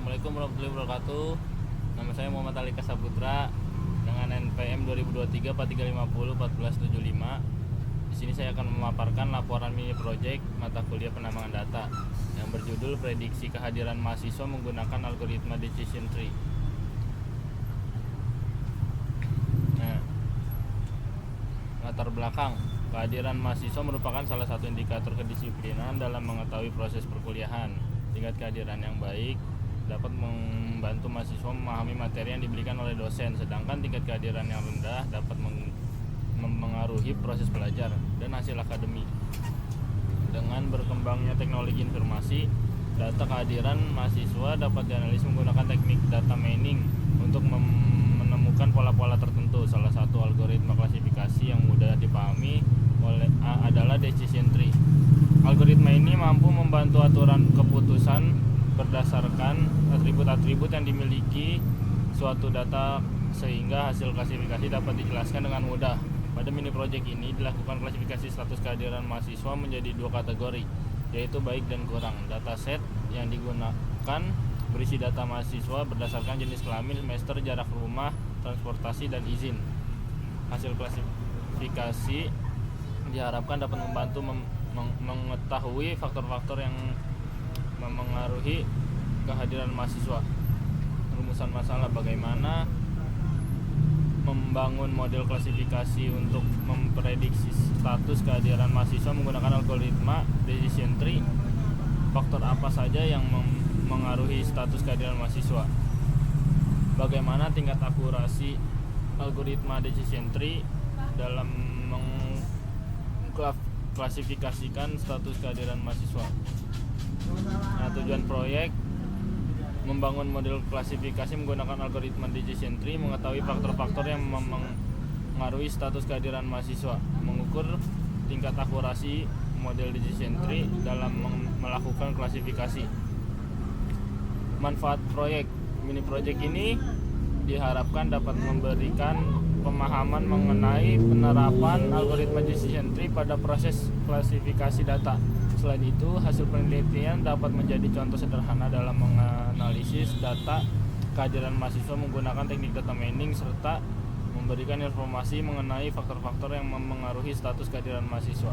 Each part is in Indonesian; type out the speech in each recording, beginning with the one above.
Assalamualaikum warahmatullahi wabarakatuh. Nama saya Muhammad Ali Kasaputra dengan NPM 2023-4350-1475. Di sini saya akan memaparkan laporan mini project mata kuliah penambangan data yang berjudul Prediksi Kehadiran Mahasiswa Menggunakan Algoritma Decision Tree. Nah, latar belakang kehadiran mahasiswa merupakan salah satu indikator kedisiplinan dalam mengetahui proses perkuliahan. Tingkat kehadiran yang baik dapat membantu mahasiswa memahami materi yang diberikan oleh dosen, sedangkan tingkat kehadiran yang rendah dapat mempengaruhi proses belajar dan hasil akademik. Dengan berkembangnya teknologi informasi, data kehadiran mahasiswa dapat dianalisis menggunakan teknik data mining untuk menemukan pola-pola tertentu. Salah satu algoritma klasifikasi yang mudah dipahami adalah decision tree. Algoritma ini mampu membantu aturan keputusan berdasarkan atribut-atribut yang dimiliki suatu data sehingga hasil klasifikasi dapat dijelaskan dengan mudah. Pada mini project ini dilakukan klasifikasi status kehadiran mahasiswa menjadi dua kategori, yaitu baik dan kurang. Dataset yang digunakan berisi data mahasiswa berdasarkan jenis kelamin, semester, jarak rumah, transportasi, dan izin. Hasil klasifikasi diharapkan dapat membantu mengetahui faktor-faktor yang memengaruhi kehadiran mahasiswa. Rumusan masalah: bagaimana membangun model klasifikasi untuk memprediksi status kehadiran mahasiswa menggunakan algoritma decision tree. Faktor apa saja yang memengaruhi status kehadiran mahasiswa? Bagaimana tingkat akurasi algoritma decision tree dalam mengklasifikasikan status kehadiran mahasiswa? Nah, tujuan proyek membangun model klasifikasi menggunakan algoritma decision tree, mengetahui faktor-faktor yang memengaruhi status kehadiran mahasiswa, mengukur tingkat akurasi model decision tree dalam melakukan klasifikasi. Manfaat proyek mini project ini diharapkan dapat memberikan pemahaman mengenai penerapan algoritma decision tree pada proses klasifikasi data. Selain itu, hasil penelitian dapat menjadi contoh sederhana dalam menganalisis data kehadiran mahasiswa menggunakan teknik data mining serta memberikan informasi mengenai faktor-faktor yang memengaruhi status kehadiran mahasiswa.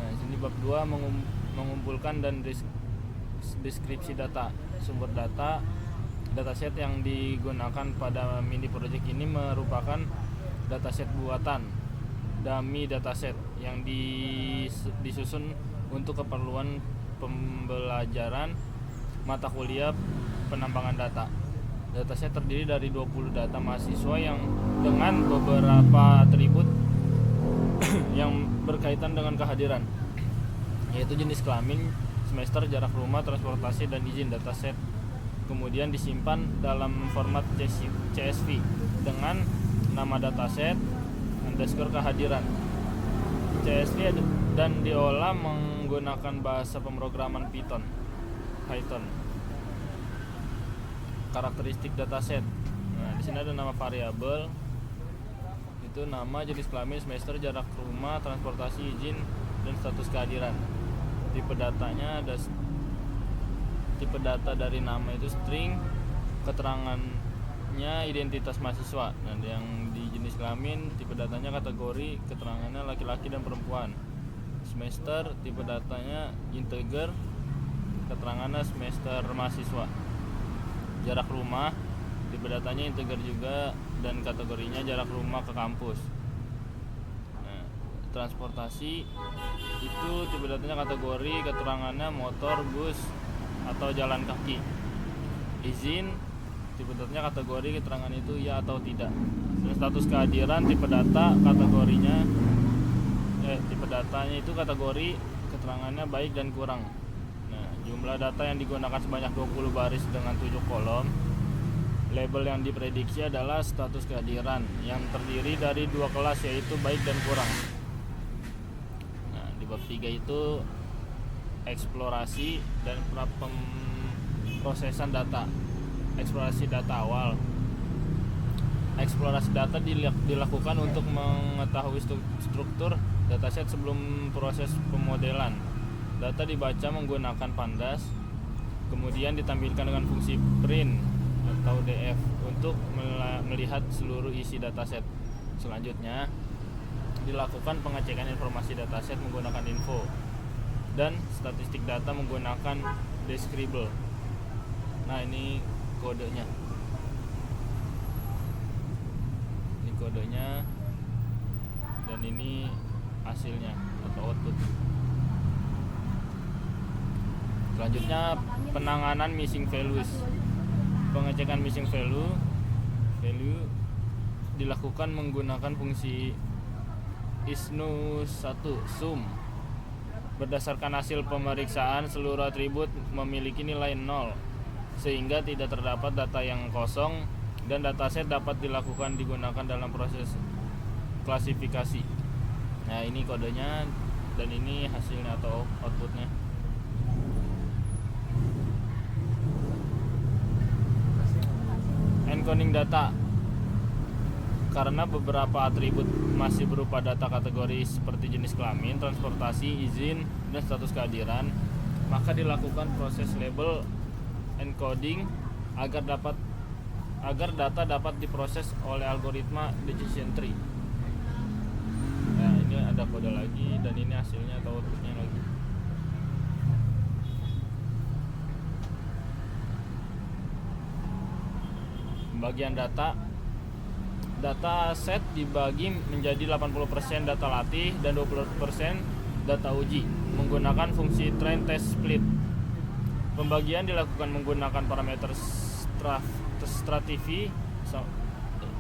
Nah, sini bab 2 mengumpulkan dan deskripsi data. Sumber data dataset yang digunakan pada mini project ini merupakan dataset buatan, dummy dataset yang disusun untuk keperluan pembelajaran mata kuliah penambangan data. Dataset terdiri dari 20 data mahasiswa yang dengan beberapa atribut yang berkaitan dengan kehadiran, yaitu jenis kelamin, semester, jarak rumah, transportasi, dan izin. Dataset kemudian disimpan dalam format CSV dengan nama dataset underscore kehadiran CSV dan diolah menggunakan bahasa pemrograman Python. Karakteristik dataset. Nah, di sini ada nama variabel, itu nama, jenis kelamin, semester, jarak rumah, transportasi, izin, dan status kehadiran. Tipe datanya ada tipe data dari nama itu string, keterangannya identitas mahasiswa. Nah, yang di jenis kelamin tipe datanya kategori, keterangannya laki-laki dan perempuan. Semester tipe datanya integer, keterangannya semester mahasiswa. Jarak rumah tipe datanya integer juga dan kategorinya jarak rumah ke kampus. Nah, transportasi itu tipe datanya kategori, keterangannya motor, bus, atau jalan kaki. Izin tipe datanya kategori, keterangan itu ya atau tidak. Dan status kehadiran tipe data kategorinya tipe datanya itu kategori, keterangannya baik dan kurang. Nah, jumlah data yang digunakan sebanyak 20 baris dengan 7 kolom. Label yang diprediksi adalah status kehadiran yang terdiri dari 2 kelas, yaitu baik dan kurang. Nah, di bab 3 itu eksplorasi dan prosesan data. Eksplorasi data awal. Eksplorasi data dilakukan untuk mengetahui struktur dataset sebelum proses pemodelan. Data dibaca menggunakan pandas Kemudian ditampilkan dengan fungsi print atau df untuk melihat seluruh isi dataset. Selanjutnya dilakukan pengecekan informasi dataset menggunakan info dan statistik data menggunakan describable. Nah, ini kodenya. Ini kodenya dan ini hasilnya atau output. Selanjutnya penanganan missing values. Pengecekan missing value dilakukan menggunakan fungsi isnu1 sum. Berdasarkan hasil pemeriksaan, seluruh atribut memiliki nilai 0 sehingga tidak terdapat data yang kosong dan dataset dapat digunakan dalam proses klasifikasi. Nah, ini kodenya dan ini hasilnya atau outputnya. Encoding data. Karena beberapa atribut masih berupa data kategori seperti jenis kelamin, transportasi, izin, dan status kehadiran, maka dilakukan proses label encoding agar data dapat diproses oleh algoritma decision tree. Nah, ini ada kode lagi dan ini hasilnya atau outputnya lagi. Pembagian data set dibagi menjadi 80% data latih dan 20% data uji menggunakan fungsi train test split. Pembagian dilakukan menggunakan parameter stratifi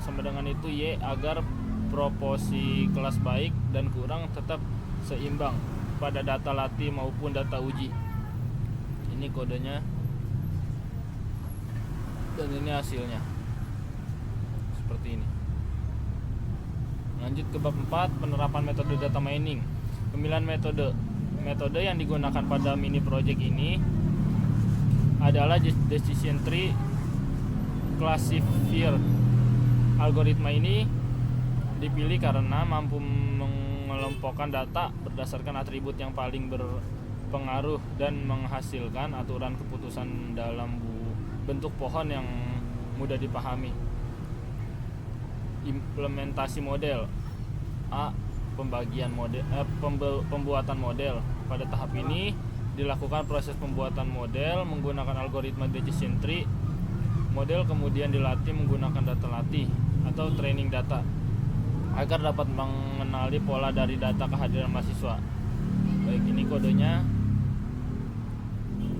sama dengan itu Y agar proporsi kelas baik dan kurang tetap seimbang pada data latih maupun data uji. Ini kodenya dan ini hasilnya seperti ini. Lanjut ke bab 4, penerapan metode data mining. Pemilihan metode yang digunakan pada mini project ini adalah decision tree classifier. Algoritma ini dipilih karena mampu mengelompokkan data berdasarkan atribut yang paling berpengaruh dan menghasilkan aturan keputusan dalam bentuk pohon yang mudah dipahami. Implementasi model. A. Pembuatan model. Pada tahap ini dilakukan proses pembuatan model menggunakan algoritma decision tree. Model kemudian dilatih menggunakan data latih atau training data agar dapat mengenali pola dari data kehadiran mahasiswa. Baik, ini kodenya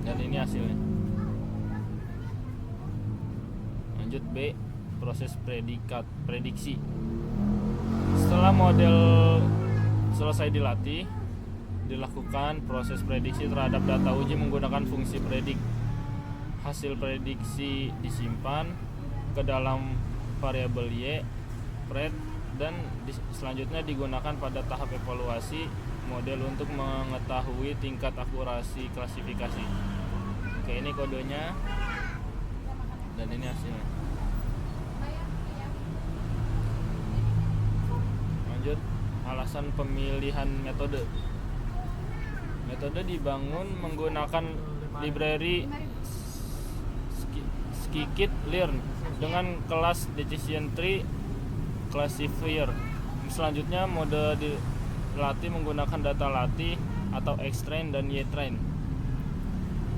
dan ini hasilnya. Lanjut B, proses prediksi. Setelah model selesai dilatih, dilakukan proses prediksi terhadap data uji menggunakan fungsi predik. Hasil prediksi disimpan ke dalam variabel Y, pred, dan selanjutnya digunakan pada tahap evaluasi model untuk mengetahui tingkat akurasi klasifikasi. Oke, ini kodenya dan ini hasilnya. Lanjut, alasan pemilihan metode. Metode dibangun menggunakan library scikit-learn dengan kelas decision tree classifier. Selanjutnya mode dilatih menggunakan data latih atau X-train dan Y-train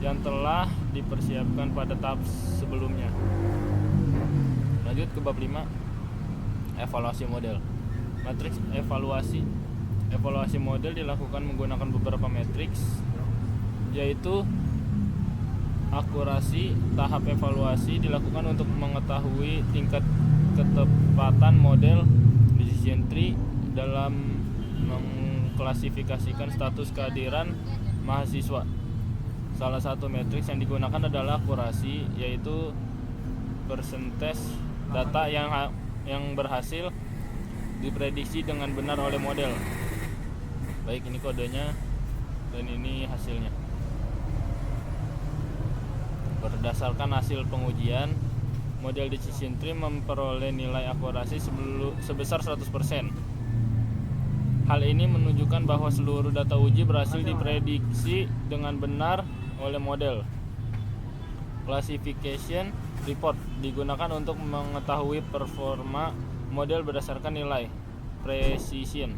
yang telah dipersiapkan pada tahap sebelumnya. Lanjut ke bab 5, evaluasi model. Matriks evaluasi. Evaluasi model dilakukan menggunakan beberapa matriks, yaitu akurasi. Tahap evaluasi dilakukan untuk mengetahui tingkat ketepatan model decision tree dalam mengklasifikasikan status kehadiran mahasiswa. Salah satu matriks yang digunakan adalah akurasi, yaitu persentase data yang berhasil diprediksi dengan benar oleh model. Baik, ini kodenya dan ini hasilnya. Berdasarkan hasil pengujian, model decision tree memperoleh nilai akurasi sebesar 100%. Hal ini menunjukkan bahwa seluruh data uji berhasil diprediksi dengan benar oleh model. Classification report digunakan untuk mengetahui performa model berdasarkan nilai precision,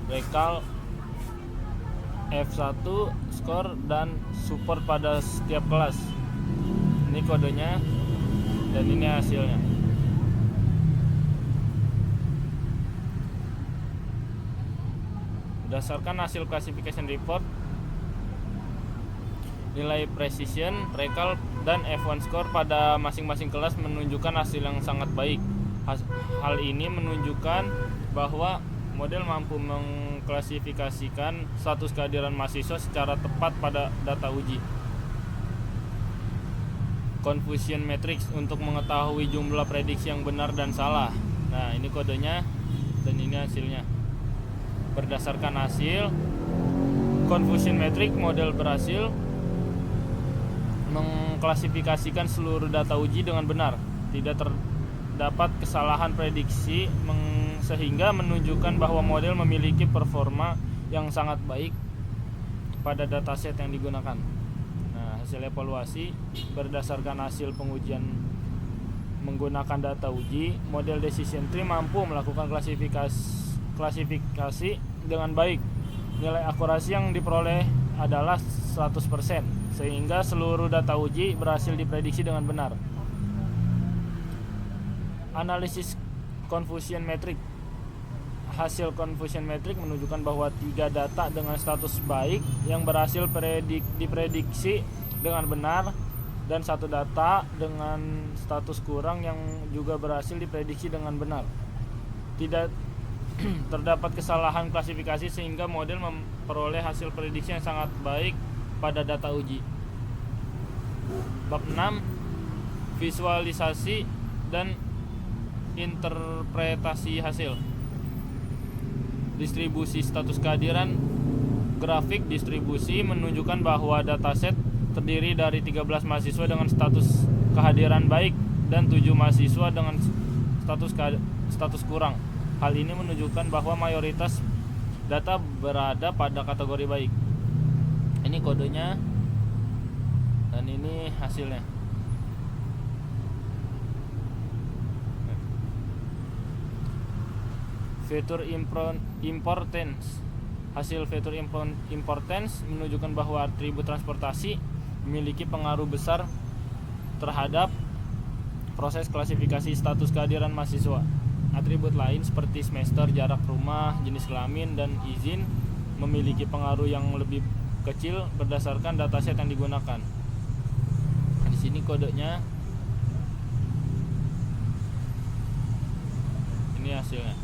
recall, F1 score dan support pada setiap kelas. Ini kodenya dan ini hasilnya. Berdasarkan hasil classification report, nilai precision, recall, dan F1 score pada masing-masing kelas menunjukkan hasil yang sangat baik. Hal ini menunjukkan bahwa model mampu mengklasifikasikan status kehadiran mahasiswa secara tepat pada data uji. Confusion matrix untuk mengetahui jumlah prediksi yang benar dan salah. Nah, ini kodenya dan ini hasilnya. Berdasarkan hasil confusion matrix, model berhasil mengklasifikasikan seluruh data uji dengan benar. Tidak terdapat kesalahan prediksi sehingga menunjukkan bahwa model memiliki performa yang sangat baik pada dataset yang digunakan. Nah, hasil evaluasi berdasarkan hasil pengujian menggunakan data uji, model decision tree mampu melakukan klasifikasi dengan baik. Nilai akurasi yang diperoleh adalah 100%, sehingga seluruh data uji berhasil diprediksi dengan benar. Analisis confusion matrix. Hasil confusion matrix menunjukkan bahwa 3 data dengan status baik yang berhasil diprediksi dengan benar dan 1 data dengan status kurang yang juga berhasil diprediksi dengan benar. Tidak terdapat kesalahan klasifikasi sehingga model memperoleh hasil prediksi yang sangat baik pada data uji. Bab 6, visualisasi dan interpretasi hasil. Distribusi status kehadiran. Grafik distribusi menunjukkan bahwa dataset terdiri dari 13 mahasiswa dengan status kehadiran baik dan 7 mahasiswa dengan status kurang. Hal ini menunjukkan bahwa mayoritas data berada pada kategori baik. Ini kodenya dan ini hasilnya. Fitur importance. Hasil fitur importance menunjukkan bahwa atribut transportasi memiliki pengaruh besar terhadap proses klasifikasi status kehadiran mahasiswa. Atribut lain seperti semester, jarak rumah, jenis kelamin, dan izin memiliki pengaruh yang lebih kecil berdasarkan dataset yang digunakan. Di sini kodenya. Ini hasilnya.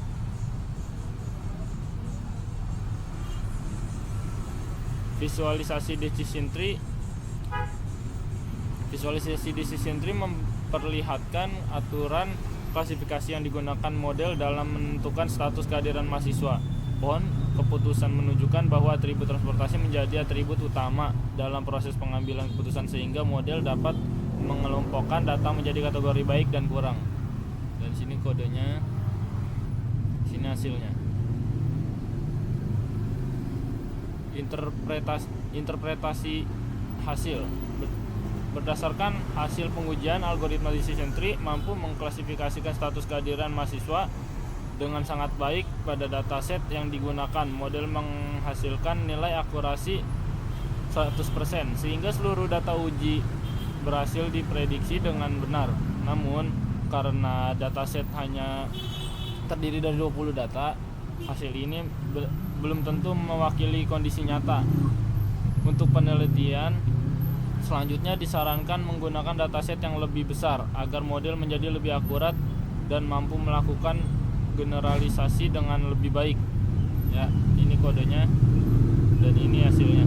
Visualisasi decision tree. Visualisasi decision tree memperlihatkan aturan klasifikasi yang digunakan model dalam menentukan status kehadiran mahasiswa. Pohon keputusan menunjukkan bahwa atribut transportasi menjadi atribut utama dalam proses pengambilan keputusan sehingga model dapat mengelompokkan data menjadi kategori baik dan kurang. Dan sini kodenya, sini hasilnya. Interpretasi hasil. Berdasarkan hasil pengujian, algoritma decision tree mampu mengklasifikasikan status kehadiran mahasiswa dengan sangat baik pada dataset yang digunakan. Model menghasilkan nilai akurasi 100%, sehingga seluruh data uji berhasil diprediksi dengan benar. Namun, karena dataset hanya terdiri dari 20 data, hasil ini belum tentu mewakili kondisi nyata. Untuk penelitian selanjutnya disarankan menggunakan dataset yang lebih besar agar model menjadi lebih akurat dan mampu melakukan generalisasi dengan lebih baik. Ya, ini kodenya dan ini hasilnya.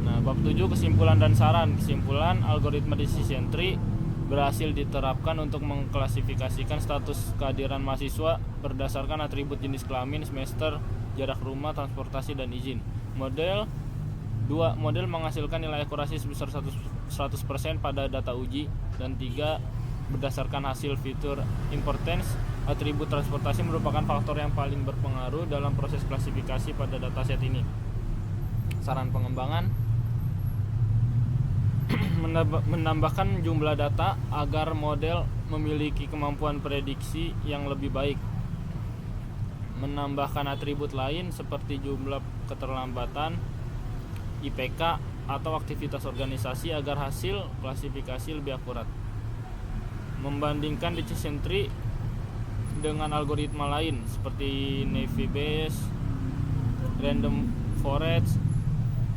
Nah, bab 7 kesimpulan dan saran. Kesimpulan, algoritma decision tree berhasil diterapkan untuk mengklasifikasikan status kehadiran mahasiswa berdasarkan atribut jenis kelamin, semester, jarak rumah, transportasi, dan izin. Model menghasilkan nilai akurasi sebesar 100% pada data uji. Dan 3, berdasarkan hasil fitur importance, atribut transportasi merupakan faktor yang paling berpengaruh dalam proses klasifikasi pada dataset ini. Saran pengembangan menambahkan jumlah data agar model memiliki kemampuan prediksi yang lebih baik. Menambahkan atribut lain seperti jumlah keterlambatan, IPK, atau aktivitas organisasi agar hasil klasifikasi lebih akurat. Membandingkan decision tree dengan algoritma lain seperti Naive Bayes, Random Forest,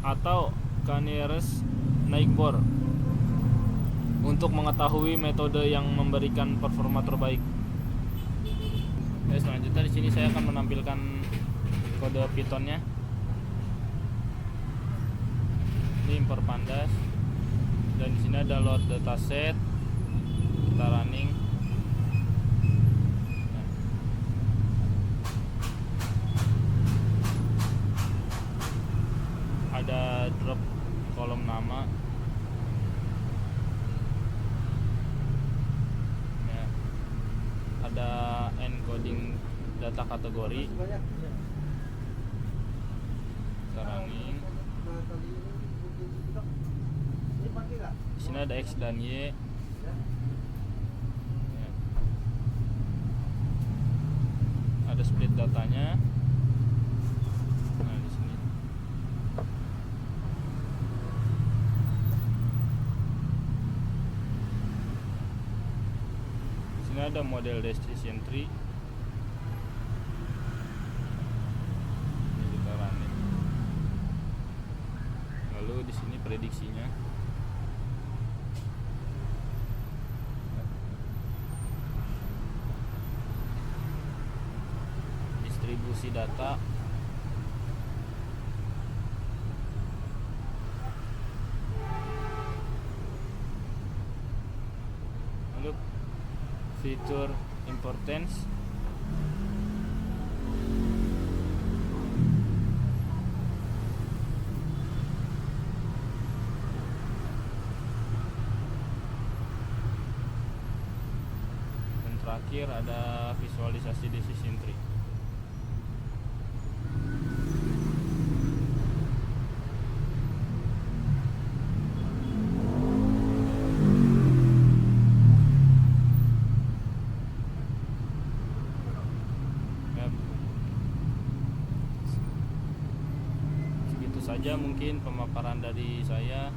atau K-nearest neighbor untuk mengetahui metode yang memberikan performa terbaik. Selanjutnya di sini saya akan menampilkan kode Python-nya. Ini import pandas, dan di sini ada load dataset. Kita running. Ada drop kolom nama. Ada encoding data kategori. Running. Di sini ada X dan Y. Ada split datanya. Nah, di sini. Di sini ada model decision tree. Kita running. Lalu di sini prediksinya. Distribusi data. Lalu fitur importance. Dan terakhir ada visualisasi decision tree. Saja mungkin pemaparan dari saya.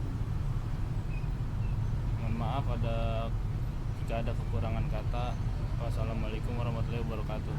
Mohon maaf jika ada kekurangan kata. Wassalamualaikum warahmatullahi wabarakatuh.